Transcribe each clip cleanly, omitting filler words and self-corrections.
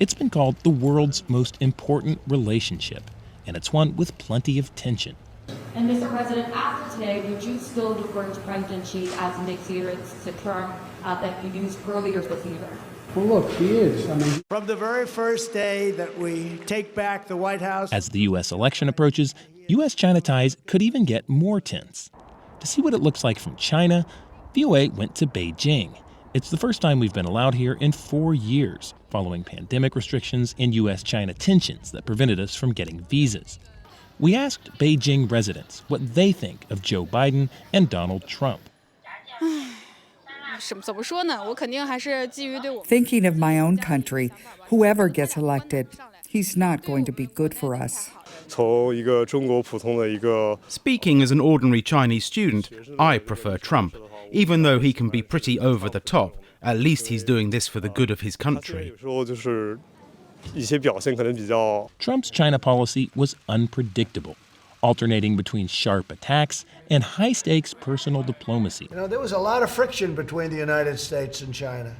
It's been called the world's most important relationship, and it's one with plenty of tension. And Mr. President, after today, would you still refer to President Xi as an adherence to term that you used earlier this year? Well, look, he is. From the very first day that we take back the White House. As the U.S. election approaches, U.S.-China ties could even get more tense. To see what it looks like from China, VOA went to Beijing. It's the first time we've been allowed here in 4 years, following pandemic restrictions and U.S.-China tensions that prevented us from getting visas. We asked Beijing residents what they think of Joe Biden and Donald Trump. Thinking of my own country, whoever gets elected, he's not going to be good for us. Speaking as an ordinary Chinese student, I prefer Trump. Even though he can be pretty over the top, at least he's doing this for the good of his country. Trump's China policy was unpredictable, alternating between sharp attacks and high-stakes personal diplomacy. There was a lot of friction between the United States and China,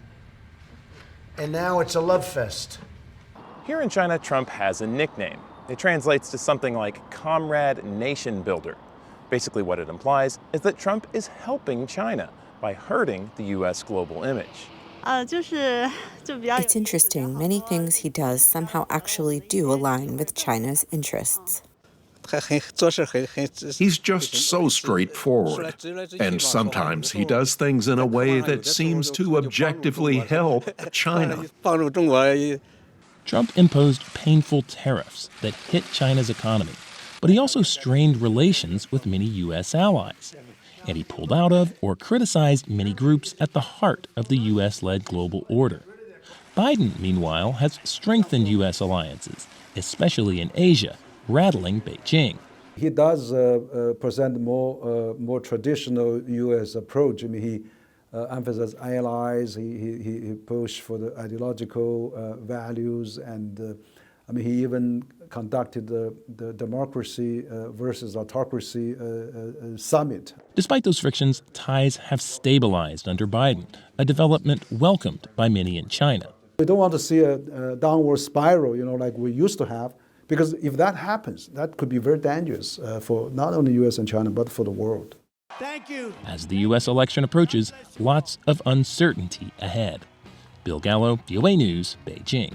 and now it's a love fest. Here in China, Trump has a nickname. It translates to something like Comrade Nation Builder. Basically what it implies is that Trump is helping China by hurting the U.S. global image. It's interesting. Many things he does somehow actually do align with China's interests. He's just so straightforward. And sometimes he does things in a way that seems to objectively help China. Trump imposed painful tariffs that hit China's economy, but he also strained relations with many U.S. allies. And he pulled out of or criticized many groups at the heart of the U.S.-led global order. Biden, meanwhile, has strengthened U.S. alliances, especially in Asia, rattling Beijing. He does present more traditional U.S. approach. He emphasizes allies. He pushed for the ideological values, and he even conducted the democracy versus autocracy summit. Despite those frictions, ties have stabilized under Biden, a development welcomed by many in China. We don't want to see a downward spiral, like we used to have, because if that happens, that could be very dangerous for not only U.S. and China, but for the world. Thank you. As the U.S. election approaches, lots of uncertainty ahead. Bill Gallo, VOA News, Beijing.